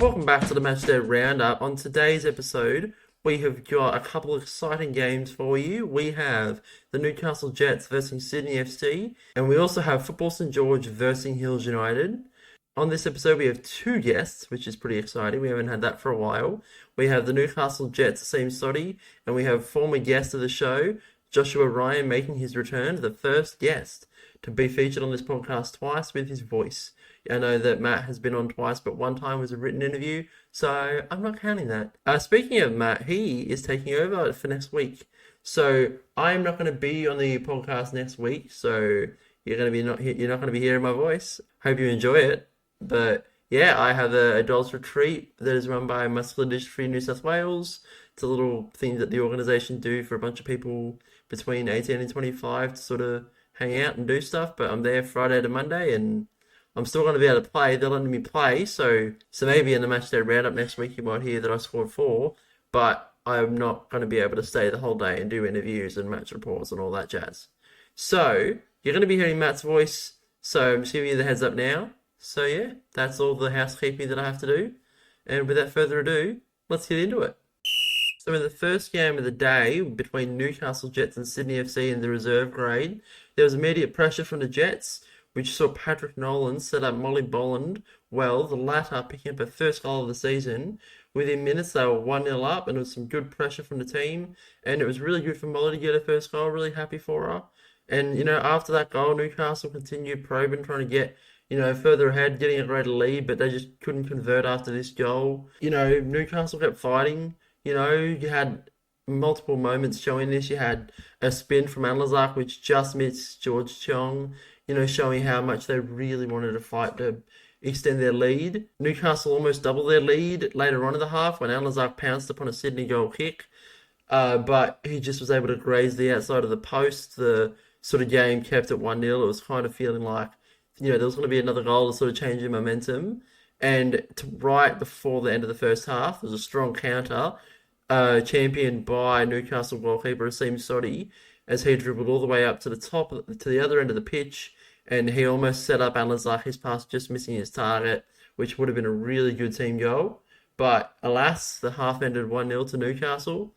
Welcome back to the Matchday Roundup. On today's episode, we have got a couple of exciting games for you. We have the Newcastle Jets versus Sydney FC, and we also have Football St George versus Hills United. On this episode, we have two guests, which is pretty exciting. We haven't had that for a while. We have the Newcastle Jets, Aseem Soti, and we have former guest of the show, Joshua Ryan, making his return, the first guest to be featured on this podcast twice with his voice. I know that Matt has been on twice, but one time was a written interview, so I'm not counting that. Speaking of Matt, he is taking over for next week. So I'm not going to be on the podcast next week, so you're not going to be hearing my voice. Hope you enjoy it. But yeah, I have a adults retreat that is run by Muscular Dystrophy New South Wales. It's a little thing that the organisation do for a bunch of people between 18 and 25 to sort of hang out and do stuff. But I'm there Friday to Monday, and I'm still going to be able to play. They're letting me play, so maybe in the Matchday Roundup next week you might hear that I scored 4, but I'm not going to be able to stay the whole day and do interviews and match reports and all that jazz. So you're going to be hearing Matt's voice, so I'm just giving you the heads up now. So yeah, that's all the housekeeping that I have to do. And without further ado, let's get into it. So in the first game of the day between Newcastle Jets and Sydney FC in the reserve grade, there was immediate pressure from the Jets, which saw Patrick Nolan set up Molly Bolland well, the latter picking up her first goal of the season. Within minutes, they were 1-0 up, and it was some good pressure from the team, and it was really good for Molly to get her first goal, really happy for her. And, after that goal, Newcastle continued probing, trying to get, further ahead, getting a greater lead, but they just couldn't convert after this goal. Newcastle kept fighting. You had multiple moments showing this. You had a spin from Anlazak, which just missed George Chong, showing how much they really wanted to fight to extend their lead. Newcastle almost doubled their lead later on in the half when Anlazak pounced upon a Sydney goal kick, but he just was able to graze the outside of the post. The sort of game kept at 1-0. It was kind of feeling like, there was going to be another goal to sort of change the momentum. And right before the end of the first half, there was a strong counter, championed by Newcastle goalkeeper Aseem Soti, as he dribbled all the way up to the other end of the pitch, and he almost set up Anlazak's pass, just missing his target, which would have been a really good team goal. But alas, the half ended 1-0 to Newcastle.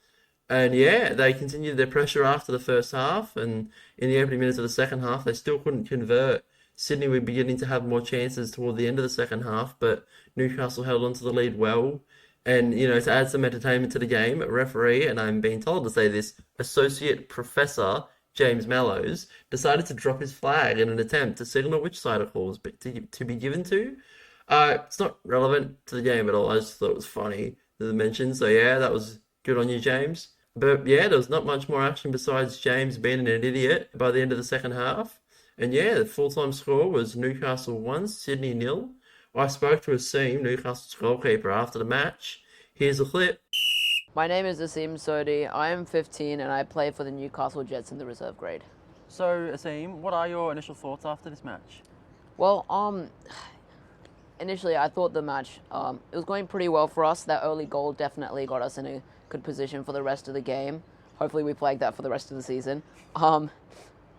And yeah, they continued their pressure after the first half, and in the opening minutes of the second half, they still couldn't convert. Sydney were beginning to have more chances toward the end of the second half, but Newcastle held on to the lead well. And, to add some entertainment to the game, a referee, and I'm being told to say this, Associate Professor James Mallows, decided to drop his flag in an attempt to signal which side of calls to be given to. It's not relevant to the game at all. I just thought it was funny to mention. So yeah, that was good on you, James. But yeah, there was not much more action besides James being an idiot by the end of the second half. And yeah, the full-time score was Newcastle 1, Sydney 0. I spoke to Aseem, Newcastle's goalkeeper, after the match. Here's a clip. My name is Aseem Soti. I am 15 and I play for the Newcastle Jets in the reserve grade. So, Aseem, what are your initial thoughts after this match? Well, initially I thought the match, it was going pretty well for us. That early goal definitely got us in a good position for the rest of the game. Hopefully we play that for the rest of the season. And,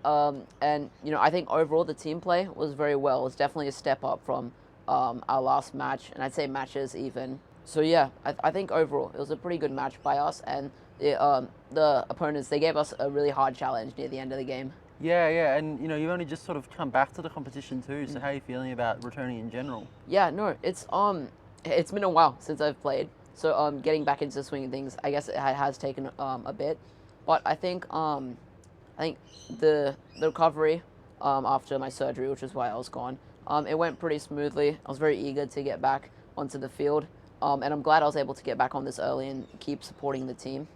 I think overall the team play was very well. It was definitely a step up from our last match, and I'd say matches even. So yeah, I think overall it was a pretty good match by us, and the opponents, they gave us a really hard challenge near the end of the game. Yeah, and you've only just sort of come back to the competition too, so how are you feeling about returning in general? Yeah, no, it's been a while since I've played, so getting back into swinging things, I guess it has taken a bit, but I think the recovery after my surgery, which is why I was gone, it went pretty smoothly. I was very eager to get back onto the field, and I'm glad I was able to get back on this early and keep supporting the team.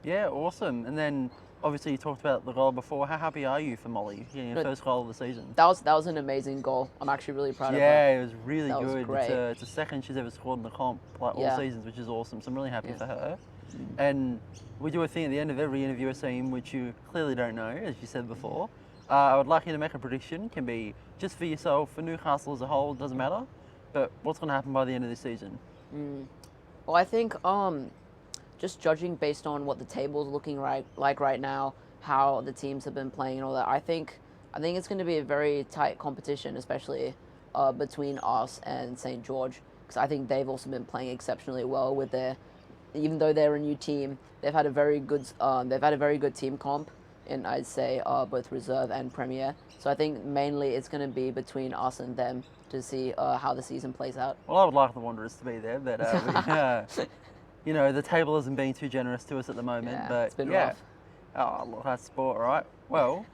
Yeah, awesome. And then obviously you talked about the goal before. How happy are you for Molly getting her first goal of the season? That was an amazing goal. I'm actually really proud of her. Yeah, it was really that good. Was great. It's the second she's ever scored in the comp, like all seasons, which is awesome. So I'm really happy for her. And we do a thing at the end of every interview, Aseem, which you clearly don't know, as you said before. I would like you to make a prediction. Can be just for yourself, for Newcastle as a whole, doesn't matter. But what's going to happen by the end of this season? Well, I think just judging based on what the table's looking like right now, how the teams have been playing and all that, I think it's going to be a very tight competition, especially between us and St. George. because I think they've also been playing exceptionally well with their, even though they're a new team, they've had a very good team comp in, I'd say, both reserve and Premier. So I think mainly it's going to be between us and them to see how the season plays out. Well, I would like the Wanderers to be there, but the table isn't being too generous to us at the moment. Yeah, but it's been rough. Oh, look, that's sport, right? Well,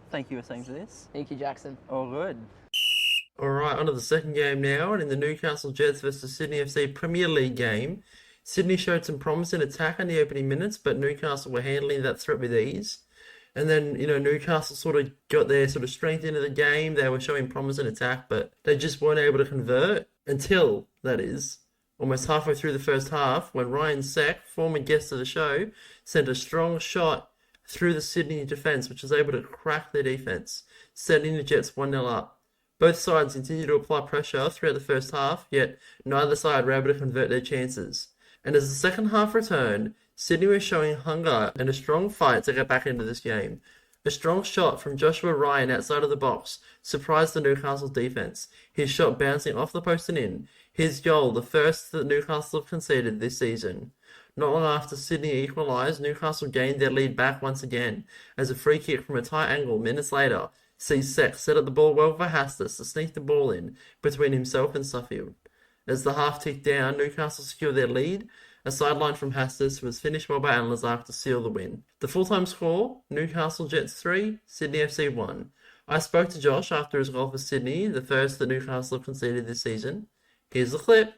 thank you, Aseem, for this. Thank you, Jackson. All good. All right, on to the second game now, and in the Newcastle Jets versus Sydney FC Premier League game, Sydney showed some promise in attack in the opening minutes, but Newcastle were handling that threat with ease. And then, Newcastle sort of got their sort of strength into the game. They were showing promise in attack, but they just weren't able to convert until, that is, almost halfway through the first half, when Ryan Seck, former guest of the show, sent a strong shot through the Sydney defence, which was able to crack their defence, sending the Jets 1-0 up. Both sides continued to apply pressure throughout the first half, yet neither side were able to convert their chances. And as the second half returned, Sydney was showing hunger and a strong fight to get back into this game. A strong shot from Joshua Ryan outside of the box surprised the Newcastle defence, his shot bouncing off the post and in, his goal the first that Newcastle have conceded this season. Not long after Sydney equalised, Newcastle gained their lead back once again, as a free kick from a tight angle minutes later sees Seck set up the ball well for Hastas to sneak the ball in between himself and Suffield. As the half ticked down, Newcastle secured their lead. A sideline from Hastas was finished well by Anlazak to seal the win. The full-time score, Newcastle Jets 3, Sydney FC 1. I spoke to Josh after his goal for Sydney, the first that Newcastle have conceded this season. Here's the clip.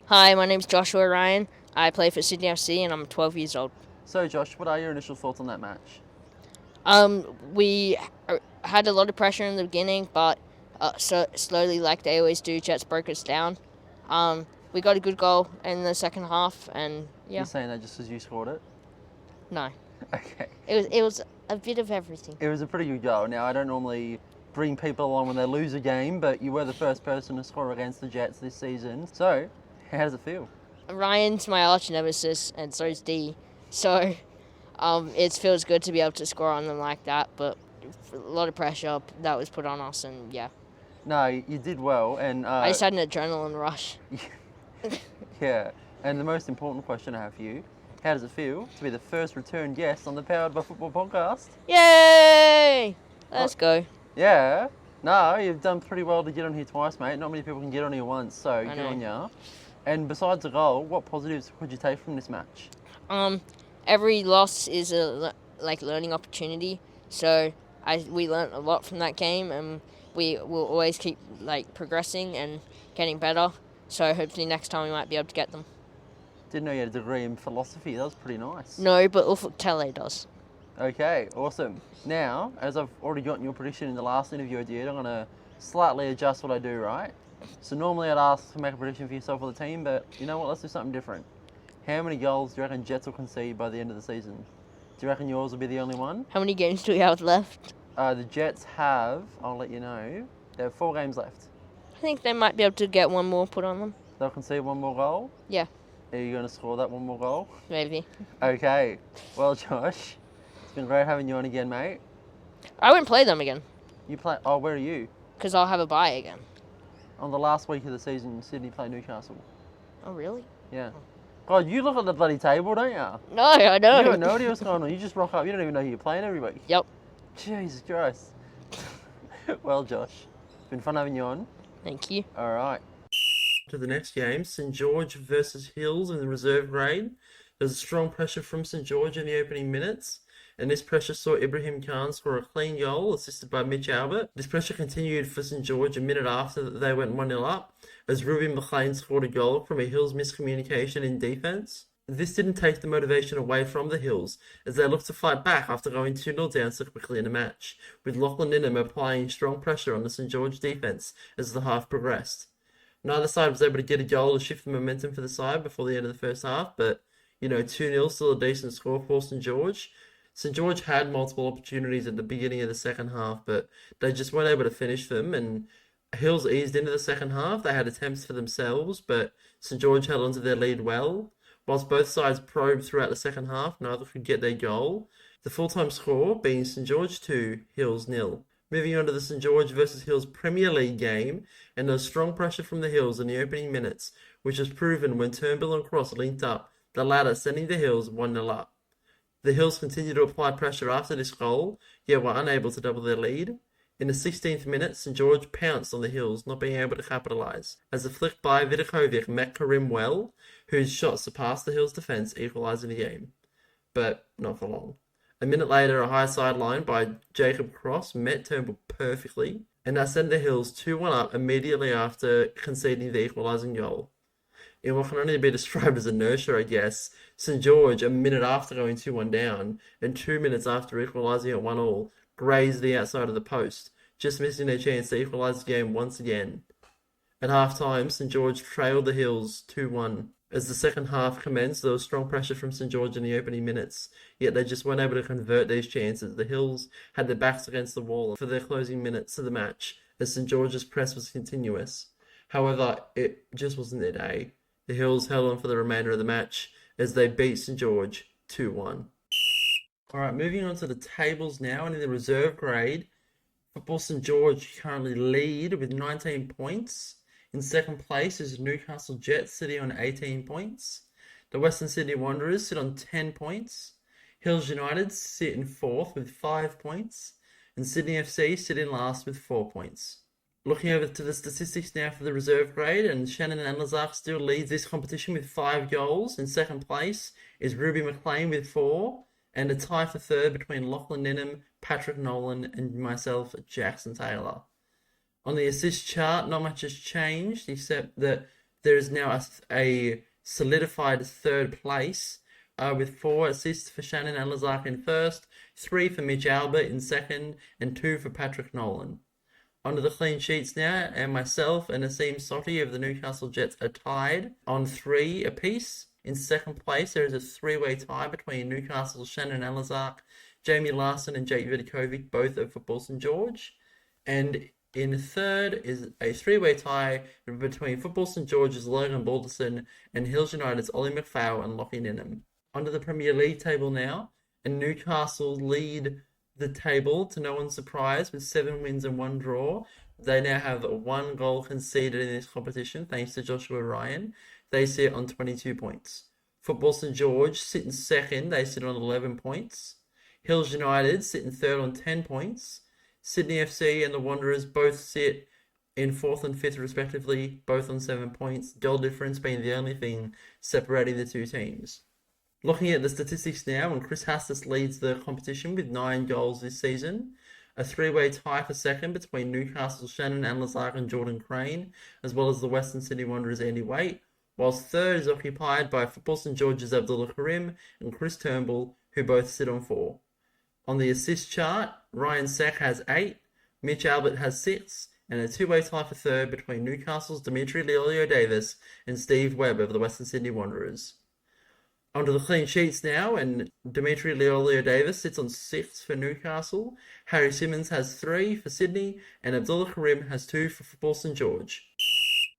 Hi, my name's Joshua Ryan. I play for Sydney FC and I'm 12 years old. So, Josh, what are your initial thoughts on that match? We had a lot of pressure in the beginning, but so slowly, like they always do, Jets broke us down. We got a good goal in the second half, and yeah. You're saying that just as you scored it? No. Okay. It was a bit of everything. It was a pretty good goal. Now, I don't normally bring people along when they lose a game, but you were the first person to score against the Jets this season. So, how does it feel? Ryan's my arch nemesis, and so is D. So, it feels good to be able to score on them like that, but a lot of pressure that was put on us, and yeah. No, you did well, and I just had an adrenaline rush. Yeah, and the most important question I have for you, how does it feel to be the first return guest on the Powered by Football podcast? Yay! Let's go. Yeah. No, you've done pretty well to get on here twice, mate. Not many people can get on here once, so good on ya. And besides the goal, what positives could you take from this match? Every loss is a learning opportunity. So we learnt a lot from that game, and we will always keep progressing and getting better. So hopefully next time we might be able to get them. Didn't know you had a degree in philosophy. That was pretty nice. No, but Ufuk Tele does. Okay, awesome. Now, as I've already gotten your prediction in the last interview I did, I'm going to slightly adjust what I do, right? So normally I'd ask to make a prediction for yourself or the team, but you know what? Let's do something different. How many goals do you reckon Jets will concede by the end of the season? Do you reckon yours will be the only one? How many games do we have left? The Jets have, I'll let you know, they have 4 games left. I think they might be able to get one more put on them. They'll concede one more goal? Yeah. Are you going to score that one more goal? Maybe. Okay. Well, Josh, it's been great having you on again, mate. I won't play them again. You play... Oh, where are you? Because I'll have a bye again. On the last week of the season, Sydney play Newcastle. Oh, really? Yeah. God, you look at the bloody table, don't you? No, I don't. You have no idea what's going on. You just rock up. You don't even know who you're playing every week. Yep. Jesus Christ. Well, Josh, it's been fun having you on. Thank you. All right. To the next game, St George versus Hills in the reserve grade. There's a strong pressure from St George in the opening minutes, and this pressure saw Ibrahim Khan score a clean goal, assisted by Mitch Albert. This pressure continued for St George a minute after they went 1-0 up, as Ruben McLean scored a goal from a Hills miscommunication in defence. This didn't take the motivation away from the Hills, as they looked to fight back after going 2-0 down so quickly in the match, with Lachlan Ninham applying strong pressure on the St George defence as the half progressed. Neither side was able to get a goal to shift the momentum for the side before the end of the first half, but, 2-0 still a decent score for St George. St George had multiple opportunities at the beginning of the second half, but they just weren't able to finish them, and Hills eased into the second half. They had attempts for themselves, but St George held onto their lead well. Whilst both sides probed throughout the second half, neither could get their goal. The full-time score being St George 2, Hills 0. Moving on to the St George versus Hills Premier League game, and there was strong pressure from the Hills in the opening minutes, which was proven when Turnbull and Cross linked up, the latter sending the Hills 1-0 up. The Hills continued to apply pressure after this goal, yet were unable to double their lead. In the 16th minute, St George pounced on the Hills, not being able to capitalise, as a flick by Vidakovic met Karim well, whose shot surpassed the Hills' defence, equalising the game. But not for long. A minute later, a high sideline by Jacob Cross met Turnbull perfectly, and that sent the Hills 2-1 up immediately after conceding the equalising goal. In what can only be described as inertia, I guess, St George, a minute after going 2-1 down, and 2 minutes after equalising at 1-1, grazed the outside of the post, just missing their chance to equalise the game once again. At half-time, St George trailed the Hills 2-1. As the second half commenced, there was strong pressure from St George in the opening minutes, yet they just weren't able to convert these chances. The Hills had their backs against the wall for their closing minutes of the match, as St George's press was continuous. However, it just wasn't their day. The Hills held on for the remainder of the match as they beat St George 2-1. Alright, moving on to the tables now, and in the reserve grade, Football St George currently lead with 19 points. In second place is Newcastle Jets sitting on 18 points. The Western Sydney Wanderers sit on 10 points. Hills United sit in fourth with 5 points. And Sydney FC sit in last with 4 points. Looking over to the statistics now for the reserve grade, and Shannon Anlazak still leads this competition with 5 goals. In second place is Ruby McLean with 4. And a tie for third between Lachlan Ninham, Patrick Nolan, and myself, Jackson Taylor. On the assist chart, not much has changed, except that there is now a solidified third place, with 4 assists for Shannon Anlazak in first, 3 for Mitch Albert in second, and 2 for Patrick Nolan. Onto the clean sheets now, and myself and Aseem Soti of the Newcastle Jets are tied on 3 apiece. In second place, there is a 3-way tie between Newcastle's Shannon Anlazak, Jamie Larson, and Jake Vidakovic, both of Football St George. And in third is a 3-way tie between Football St George's Logan Balderson and Hills United's Ollie McPhail and Lockie Ninham. Onto the Premier League table now, and Newcastle lead the table to no one's surprise with 7 wins and 1 draw. They now have 1 goal conceded in this competition thanks to Joshua Ryan. They sit on 22 points. Football St George sit in second. They sit on 11 points. Hills United sit in third on 10 points. Sydney FC and the Wanderers both sit in fourth and fifth respectively, both on 7 points. Goal difference being the only thing separating the two teams. Looking at the statistics now, and Chris Hastis leads the competition with 9 goals this season. A 3-way tie for second between Newcastle's Shannon Anlazak and Jordan Crane, as well as the Western Sydney Wanderers' Andy Waite, whilst third is occupied by Football St George's Abdullah Karim and Chris Turnbull, who both sit on 4. On the assist chart, Ryan Sack has 8, Mitch Albert has 6, and a 2-way tie for third between Newcastle's Dimitri Leolio-Davis and Steve Webb of the Western Sydney Wanderers. Onto the clean sheets now, and Dimitri Leolio-Davis sits on 6 for Newcastle, Harry Simmons has 3 for Sydney, and Abdullah Karim has 2 for Football St George.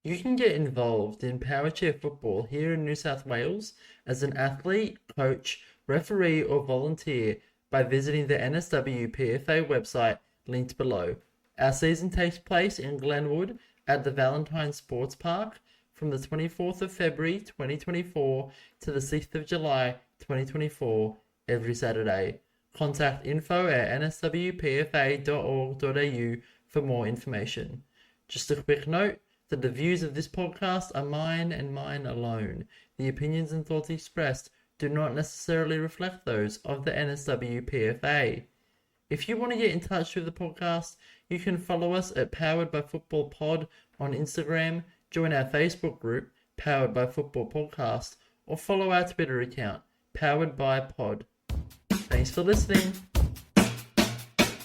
You can get involved in power chair football here in New South Wales as an athlete, coach, referee or volunteer by visiting the NSW PFA website linked below. Our season takes place in Glenwood at the Valentine Sports Park from the 24th of February 2024 to the 6th of July 2024 every Saturday. Contact info@nswpfa.org.au for more information. Just a quick note that the views of this podcast are mine and mine alone. The opinions and thoughts expressed do not necessarily reflect those of the NSW PFA. If you want to get in touch with the podcast, you can follow us at Powered by Football Pod on Instagram, join our Facebook group, Powered by Football Podcast, or follow our Twitter account, Powered by Pod. Thanks for listening.